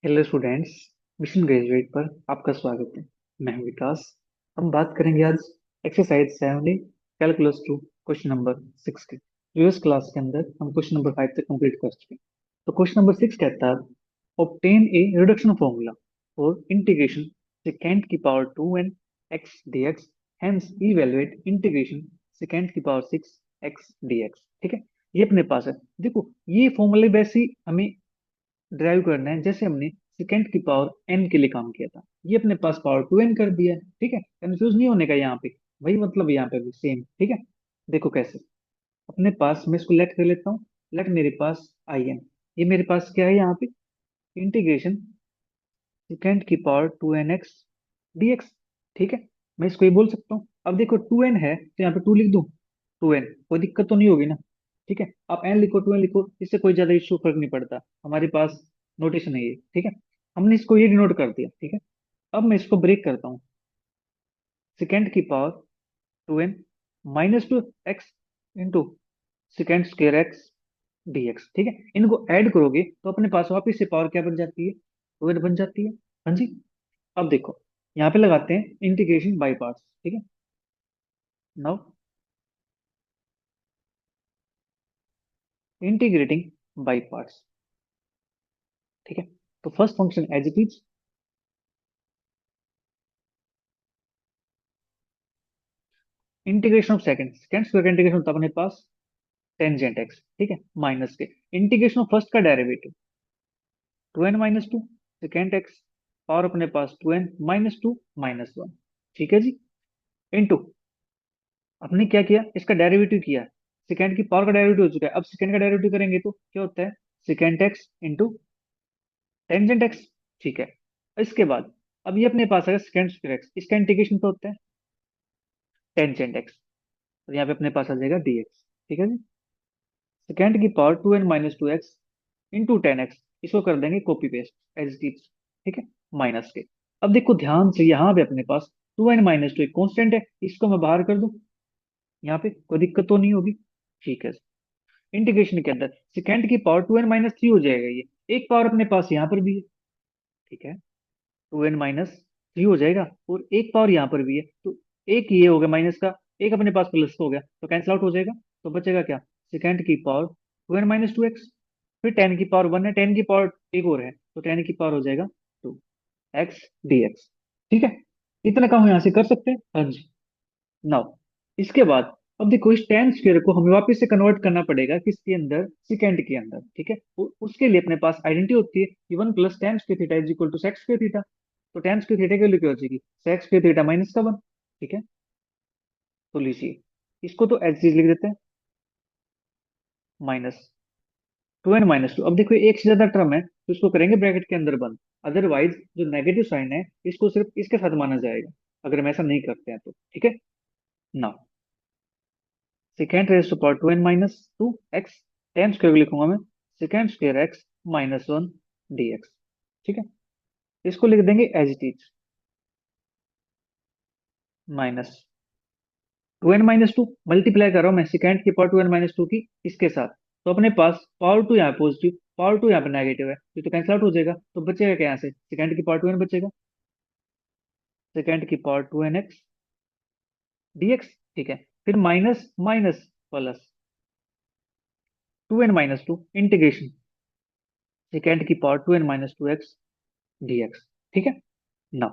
Hello students. Mission graduate पर आपका स्वागत है। मैं हूं विकास। हम बात करेंगे आज एक्सरसाइज 7 कैलकुलस 2 क्वेश्चन नंबर 6 की। प्रीवियस क्लास के अंदर हम क्वेश्चन नंबर 5 तक कंप्लीट कर चुके हैं। तो क्वेश्चन नंबर 6 कहता है obtain a reduction formula for integration second की power 2n x dx, hence evaluate integration second की पावर 6 x dx। ठीक है, ये अपने पास है। देखो, ये फॉर्मूले वैसे ही हमें ड्राइव करना है जैसे हमने सेकेंड की पावर n के लिए काम किया था। ये अपने पास पावर 2n कर दिया है। ठीक है, कंफ्यूज नहीं होने का यहाँ पे। वही मतलब यहाँ पे भी सेम। ठीक है, देखो कैसे। अपने पास मैं इसको लेट कर लेता हूँ। लेट मेरे पास आई एन, ये मेरे पास क्या है यहाँ पे, इंटीग्रेशन सेकेंड की पावर 2n x dx। ठीक है, मैं इसको ये बोल सकता हूँ। अब देखो 2n है तो यहाँ पे 2 लिख दूँ। 2n, कोई दिक्कत तो नहीं होगी ना। ठीक है, आप n लिखो 2n लिखो, इससे कोई ज्यादा इश्यू फर्क नहीं पड़ता। हमारे पास नोटेशन है ये। ठीक है, हमने इसको ये डिनोट कर दिया। ठीक है, अब मैं इसको ब्रेक करता हूँ। सेकेंड की power 2n -2x into second square x dx। ठीक है, इनको ऐड करोगे तो अपने पास वापिस से पावर क्या बन जाती है, 2n बन जाती है। हाँ जी। अब देखो, यहाँ पे लगाते हैं इंटीग्रेशन बाय पार्ट्स। ठीक है, नाउ इंटीग्रेटिंग बाय पार्ट्स। ठीक है, तो first function as it is, integration of second second square का इंटीग्रेशन होता है अपने पास टेंजेंट एक्स। ठीक है, माइनस के इंटीग्रेशन ऑफ फर्स्ट का derivative 2n - 2 second x, power अपने पास 2n - 2 - 1। ठीक है जी, इनटू आपने क्या किया, इसका डेरिवेटिव किया। सेकेंड की पावर का डेरिवेटिव हो चुका है, अब सेकेंड का डेरिवेटिव करेंगे तो क्या होता है, second x into tangent x. ठीक है, इसके बाद अब ये अपने पास है सेकेंड स्क्वायर एक्स, इसका इंटीग्रेशन तो होता है टेंजेंट एक्स, और यहाँ पे अपने पास आ जाएगा dx। ठीक है जी, सेकेंड की power 2n - 2x into 10x, इसको कर देंगे copy paste as it is. ठीक है, माइनस के। अब देखो ध्यान से, यहाँ पे अपने पास 2n - 2 एक कॉन्स्टेंट है, इसको मैं बाहर कर दूं, यहाँ पे कोई दिक्कत तो नहीं होगी। ठीक है, इंटीग्रेशन के अंदर सेकेंड की पावर 2n - 3 हो जाएगा। ये एक पावर अपने पास यहाँ पर भी है। ठीक है, 2n - 3 हो जाएगा, और एक पावर यहाँ पर भी है, तो एक ये हो गया माइनस का, एक अपने पास प्लस का हो गया, तो कैंसिल आउट हो जाएगा। तो बचेगा क्या, सेकेंड की पावर 2n - 2x, फिर 10 की पावर 1 है, 10 की पावर एक और है, तो 10 की पावर हो जाएगा 2 x dx। ठीक है, इतना काम हम यहाँ से कर सकते हैं। हाँ जी। नाउ इसके बाद अब देखो, इस टेन स्क्वायर को हमें वापस से कन्वर्ट करना पड़ेगा किसके अंदर, सेकेंड के अंदर। ठीक है, उसके लिए अपने पास आइडेंटिटी होती है कि 1 + tan² theta is equal to sec² theta. तो tan² थीटा के लिए क्या हो जाएगी, sec² थीटा माइनस का 1। ठीक है, तो लीजिए इसको तो एज चीज लिख देते हैं, -2n - 2। अब देखो एक से ज्यादा टर्म है तो इसको करेंगे ब्रैकेट के अंदर बंद। अदरवाइज जो नेगेटिव साइन है इसको सिर्फ इसके साथ माना जाएगा, अगर हम ऐसा नहीं करते हैं तो। ठीक है, ना second raise to power 2n - 2x, tan square लिखूंगा मैं, सेकेंड स्क्वायर एक्स -1 dx। ठीक है, इसको लिख देंगे as it is, -2n - 2 multiply कर रहा हूं मैं सेकेंड की पावर 2n - 2 की इसके साथ। तो अपने पास पावर 2 यहाँ पॉजिटिव, पावर 2 यहाँ पे नेगेटिव है, तो कैंसिल आउट हो जाएगा। तो बचेगा क्या, यहाँ से सेकेंड की पावर 2n बचेगा, सेकेंड की पावर 2n x dx। ठीक है, फिर minus minus plus 2n - 2 integration second की पावर 2n - 2x dx। ठीक है, ना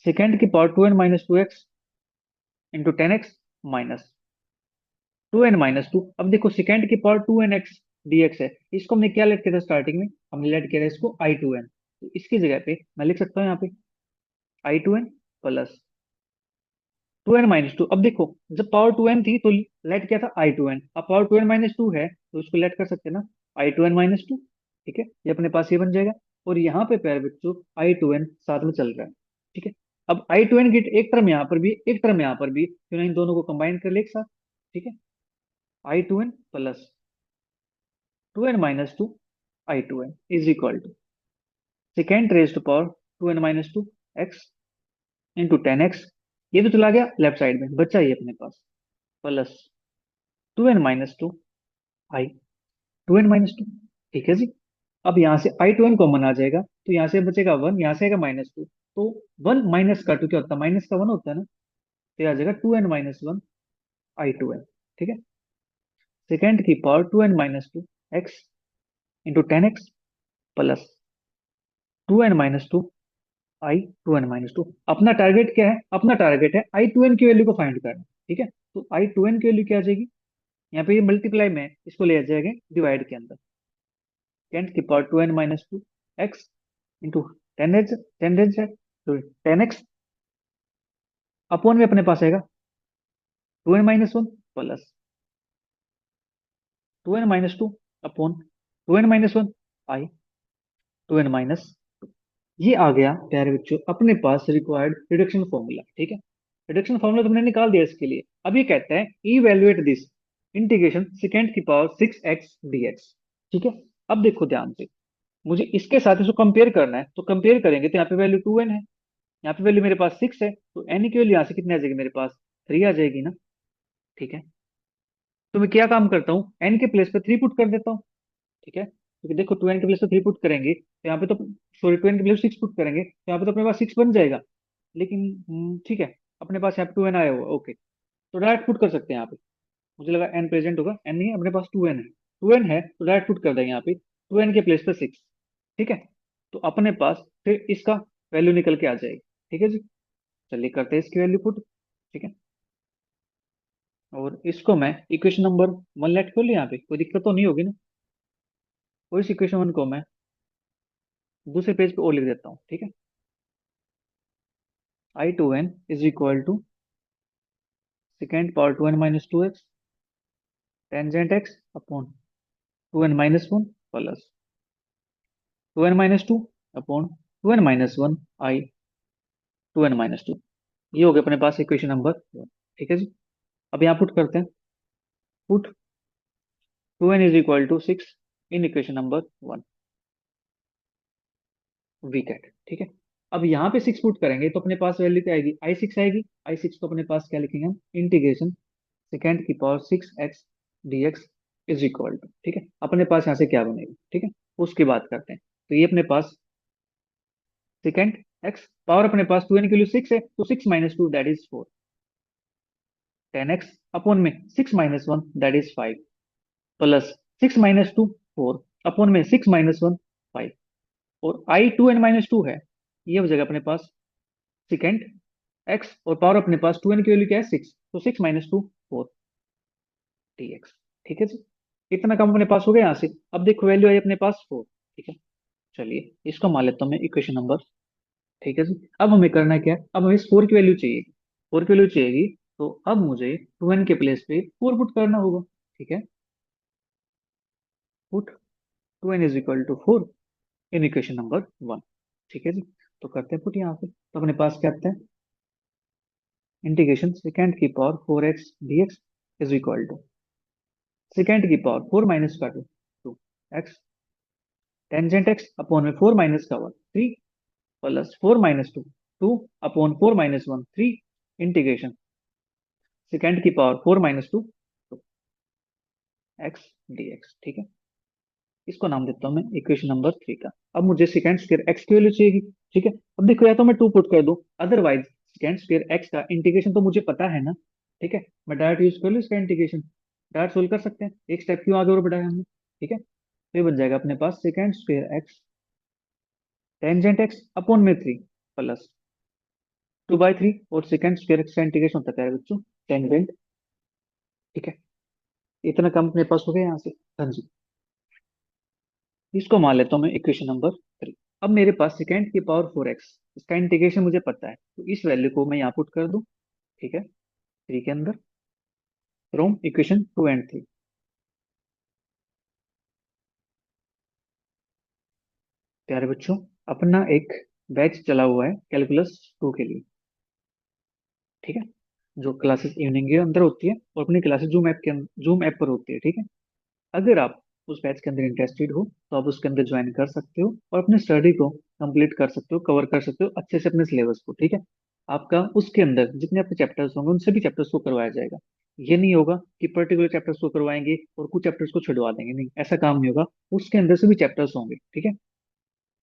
सेकेंड की power 2n - 2x into 10x minus 2n - 2। अब देखो सेकेंड की पावर 2n x dx है, इसको हमने क्या लेट किया था स्टार्टिंग में, हमने लेट किया था इसको i2n। तो इसकी जगह पे मैं लिख सकता हूँ यहाँ पे i2n प्लस 2n - 2। अब देखो जब पावर 2n थी तो लेट किया था i2n, अब पावर 2n - 2 है तो इसको लेट कर सकते हैं ना, i2n - 2। ठीक है, ये अपने पास ये बन जाएगा, और यहाँ पे प्यारे बच्चों i2n साथ में चल रहा है। ठीक है, अब i2n की एक टर्म यहाँ पर भी, एक टर्म यहाँ पर भी, क्यों ना इन दोनों को कंबाइन कर ले एक साथ। ठीक है, i2n plus 2n - 2 i2n is equal to second raise to power 2n - 2 x into 10x। ये तो चला गया लेफ्ट साइड में, बचा ही अपने पास प्लस 2n - 2 आई 2n - 2। ठीक है जी, अब यहाँ से i2n कॉमन आ जाएगा, तो यहाँ से बचेगा 1, यहाँ से आएगा -2। तो 1 माइनस का 2 क्या होता है? माइनस का 1 होता है ना। तो ये आ जाएगा 2n-1 i2n। ठीक है। सेकेंड की power 2n-2 x into 10x plus 2n-2 आई 2n-2। अपना टारगेट क्या है? अपना टारगेट है i2n की वैल्यू को फाइंड करना। ठीक है। तो i2n की वैल्यू क्या आ जाएगी? यहाँ पे ये मल्टीप्लाई में है, इसको ले जाएंगे डिवाइड के अंदर। 10 की पावर 2n-2 x इंटू 10 तो 10x अपॉन में अपने पास आएगा 2n-1 plus 2n-2 upon 2n-1 I 2n-2। ये आ गया प्यारे बच्चों अपने पास रिक्वायर्ड रिडक्शन फॉर्मूला। ठीक है। रिडक्शन फॉर्मूला तुमने निकाल दिया इसके लिए। अब ये कहता है इवेल्युएट दिस इंटीग्रेशन सेकेंड की पावर 6x dx। ठीक है। अब देखो ध्यान से, मुझे इसके साथ इसको कंपेयर करना है, तो कंपेयर करेंगे तो यहाँ पे वैल्यू 2n है, यहाँ पे वैल्यू मेरे पास 6 है, तो n की वैल्यू यहाँ से कितनी आ जाएगी? मेरे पास 3 आ जाएगी ना। ठीक है। तो मैं क्या काम करता हूँ, n के प्लेस पे 3 पुट कर देता हूँ। ठीक है। क्योंकि देखो 2n के प्लेस पे 3 पुट करेंगे तो यहाँ पे तो, सॉरी 2n के प्लेस 6 पुट करेंगे तो यहाँ पे तो अपने पास 6 बन जाएगा। लेकिन ठीक है, अपने पास यहाँ पे 2n आया हुआ, ओके, तो डायरेक्ट पुट कर सकते हैं यहाँ पे। मुझे लगा n प्रेजेंट होगा, n नहीं है, अपने पास 2n है। 2n है तो डायरेक्ट पुट कर देंगे यहाँ पे 2n के प्लेस पे 6। ठीक है। तो अपने पास फिर इसका वैल्यू निकल के आ जाएगी। ठीक है जी। चलिए करते हैं इसकी वैल्यू पुट। ठीक है। और इसको मैं इक्वेशन नंबर 1 लेट कर लिया, यहाँ पे कोई दिक्कत तो नहीं होगी ना? और इस इक्वेशन 1 को मैं दूसरे पेज पे और लिख देता हूँ। ठीक है। i2n is equal to second power 2n-2x tangent x upon 2n-1 plus 2n-2 upon 2n-1 I 2n-2। ये हो गया अपने पास इक्वेशन नंबर 1। ठीक है जी। अब यहाँ पुट करते हैं। Put 2n is equal to 6 in equation number 1 we get. ठीक है। अब यहाँ पे 6 पुट करेंगे तो अपने पास वैल्यू क्या आएगी? i6 आएगी। i6 को अपने पास क्या लिखेंगे हम? इंटीग्रेशन सेकेंड की power 6x dx is equal to, ठीक है, अपने पास यहाँ से क्या बनेगा? ठीक है। उसकी बात करते हैं। तो ये अपने पास सेकेंड एक्स पावर, अपने पास 2n की वैल्यू 6 है, तो 6-2 दैट इज 4। 10x अपॉन में 6-1 दैट इज 5 प्लस 6-2 4 अपॉन में 6-1 5। और आई 2n-2 है, ये हो जाएगा अपने पास सेकेंड एक्स और पावर अपने पास 2n की वैल्यू क्या है? 6, तो 6-2 4 dx। ठीक है जी। इतना काम अपने पास हो गया यहाँ से। अब देखो वैल्यू आई अपने पास 4। ठीक है। चलिए इसको मान लेता हूँ मैं इक्वेशन नंबर। ठीक है जी। अब हमें करना क्या है? अब हमें इस 4 की वैल्यू चाहिए। 4 की वैल्यू चाहिएगी, तो अब मुझे 2n के प्लेस पे 4 पुट करना होगा। ठीक है। Put 2n is equal to 4 in equation number 1। ठीक है जी। तो करते हैं पुट यहाँ पे, तो अपने पास क्या आता है? इंटीग्रेशन सेकेंड की power 4x dx is equal to second की पावर 4 माइनस का 2 एक्स टेंजेंट एक्स अपॉन में 4 माइनस का 1 3 प्लस 4-2 अपॉन 4-1 3 इंटीग्रेशन सेकेंड की पावर 4-2 तो एक्स dx। ठीक है। इसको नाम देता हूं मैं इक्वेशन नंबर 3 का। अब मुझे सेकेंड स्क्वायर एक्स की वैल्यू चाहिए। ठीक है। अब देखो या तो मैं 2 पुट कर दूं, अदरवाइज सेकेंड स्क्वायर एक्स का इंटीग्रेशन तो मुझे पता है ना। ठीक है। मैं डायरेक्ट यूज कर लूँ इसका इंटीग्रेशन, डायरेक्ट सोल्व कर सकते हैं। एक स्टेप क्यों आगे और बढ़ाया हमने? ठीक है। तो ये बन जाएगा अपने पास second square X tangent X upon में 3 प्लस 2/3 और सेकंड स्क्वायर एक्स का इंटीग्रेशन होता है बच्चों टेंजेंट। ठीक है। इतना काम अपने पास हो गया यहाँ से। हाँ जी। इसको मान लेता हूँ मैं इक्वेशन नंबर 3। अब मेरे पास सेकंड की पावर 4x, इसका इंटीग्रेशन मुझे पता है, तो इस वैल्यू को मैं यहाँ पुट कर दूं। ठीक है। 3 के अंदर फ्रॉम इक्वेशन 2 एंड 3। प्यारे बच्चों, अपना एक बैच चला हुआ है कैलकुलस 2 के लिए। ठीक है। जो क्लासेस इवनिंग के अंदर होती है और अपनी क्लासेस जूम ऐप पर होती है। ठीक है। अगर आप उस बैच के अंदर इंटरेस्टेड हो तो आप उसके अंदर ज्वाइन कर सकते हो और अपनी स्टडी को कंप्लीट कर सकते हो, कवर कर सकते हो अच्छे से अपने सिलेबस को। ठीक है। आपका उसके अंदर जितने आपके चैप्टर्स होंगे उन सभी चैप्टर्स को करवाया जाएगा। ये नहीं होगा कि पर्टिकुलर चैप्टर्स को करवाएंगे और कुछ चैप्टर्स को छुड़वा देंगे, नहीं, ऐसा काम नहीं होगा। उसके अंदर सभी चैप्टर्स होंगे, ठीक है।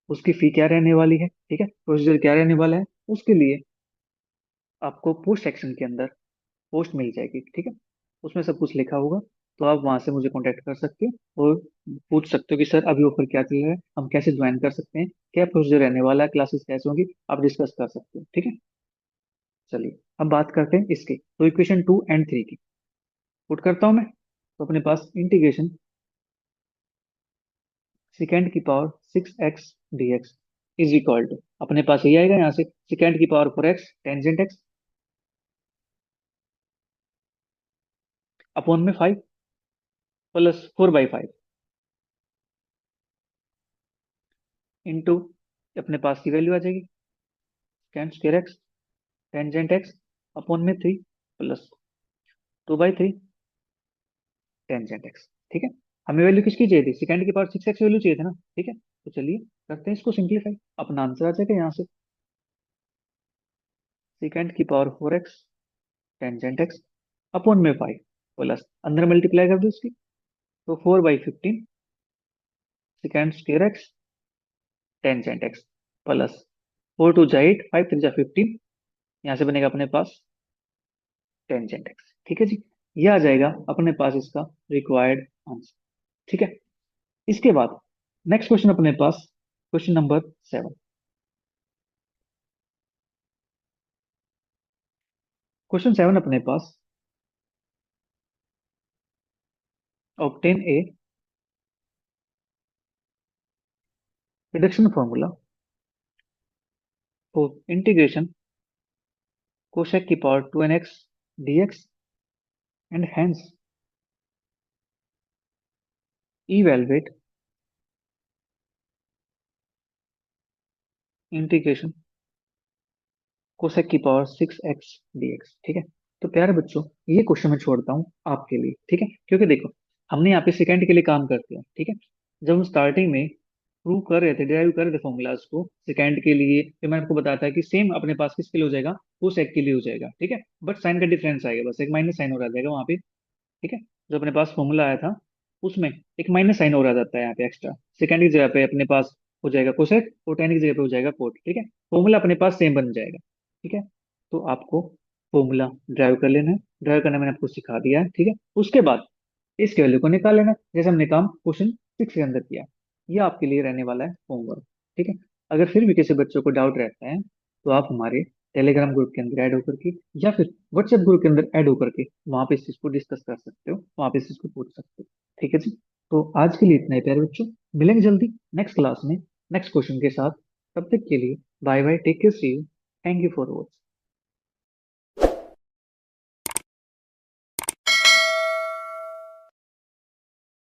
उसकी फी क्या रहने वाली है, ठीक है, प्रोसीजर क्या रहने वाला है, उसके लिए आपको पोस्ट सेक्शन के अंदर पोस्ट मिल जाएगी, ठीक है। उसमें सब कुछ लिखा होगा। तो आप वहां से मुझे कांटेक्ट कर सकते हो और पूछ सकते हो कि सर अभी ऑफर क्या चल रहा है, हम कैसे ज्वाइन कर सकते हैं, क्या प्रोसीजर रहने वाला है, क्लासेस कैसे होंगी, आप डिस्कस कर सकते हो, ठीक है। चलिए अब बात करते हैं इसके, तो इक्वेशन 2 और 3 की पुट करता हूं मैं। तो अपने पास इंटीग्रेशन सेकेंड की power 6x dx is equal to, अपने पास ये आएगा यहाँ से, सेकेंड की power 4x tangent x upon में 5 प्लस 4/5 इंटू, अपने पास की वैल्यू आ जाएगी second square X tangent X upon में 3 प्लस 2/3 टेंजेंट एक्स, ठीक है। हमें वैल्यू किसकी चाहिए थी, सेकेंड की पावर 6x वैल्यू चाहिए थी ना, ठीक है। तो चलिए करते हैं इसको सिंप्लीफाई, अपना आंसर आ जाएगा यहाँ से, सेकेंड की power 4x tangent X upon में 5 प्लस अंदर मल्टीप्लाई कर दो इसकी, तो 4/15 second square X tangent x plus 4 2 जा 8 5 3 जा 15, यहाँ से बनेगा अपने पास टेंजेंट एक्स, ठीक है जी। ये आ जाएगा अपने पास इसका रिक्वायर्ड आंसर, ठीक है। इसके बाद नेक्स्ट क्वेश्चन अपने पास, क्वेश्चन नंबर 7। क्वेश्चन 7 अपने पास, obtain a reduction formula for integration cosec की power 2nx dx and hence evaluate integration cosec की पावर 6x dx, ठीक है। तो प्यारे बच्चों, ये क्वेश्चन मैं छोड़ता हूँ आपके लिए, ठीक है, क्योंकि देखो हमने यहाँ पे सेकंड के लिए काम करते हैं, ठीक है। जब हम स्टार्टिंग में प्रूव कर रहे थे, डिराइव कर रहे थे फॉर्मूलाज को सेकंड के लिए, फिर मैंने आपको बताया था कि सेम अपने पास किसके लिए हो जाएगा, कोसेक के लिए हो जाएगा, ठीक है। बट साइन का डिफरेंस आएगा, बस एक माइनस साइन हो जाएगा वहाँ पे, ठीक है। जो अपने पास फॉर्मूला आया था उसमें एक माइनस साइन और आ जाता है यहाँ पे एक्स्ट्रा, सेकेंड की जगह पे अपने पास हो जाएगा कोसेक और टेन की जगह पे हो जाएगा कोट, ठीक है। फॉर्मूला अपने पास सेम बन जाएगा, ठीक है। तो आपको फॉर्मूला ड्राइव कर लेना है, ड्राइव करना मैंने आपको सिखा दिया है, ठीक है। उसके बाद इसके वैल्यू को निकाल लेना, जैसे हमने काम क्वेश्चन 6 के अंदर किया। ये आपके लिए रहने वाला है होमवर्क, ठीक है। अगर फिर भी किसी बच्चों को डाउट रहता है तो आप हमारे टेलीग्राम ग्रुप के अंदर ऐड होकर के या फिर व्हाट्सएप ग्रुप के अंदर ऐड होकर के वहां पे इस चीज को डिस्कस कर सकते हो, वहां पे इस चीज को पूछ सकते हो, ठीक है जी। तो आज के लिए इतना ही प्यारे बच्चों, मिलेंगे जल्दी नेक्स्ट क्लास में नेक्स्ट क्वेश्चन के साथ। तब तक के लिए bye bye, take care, see you, thank you for watching.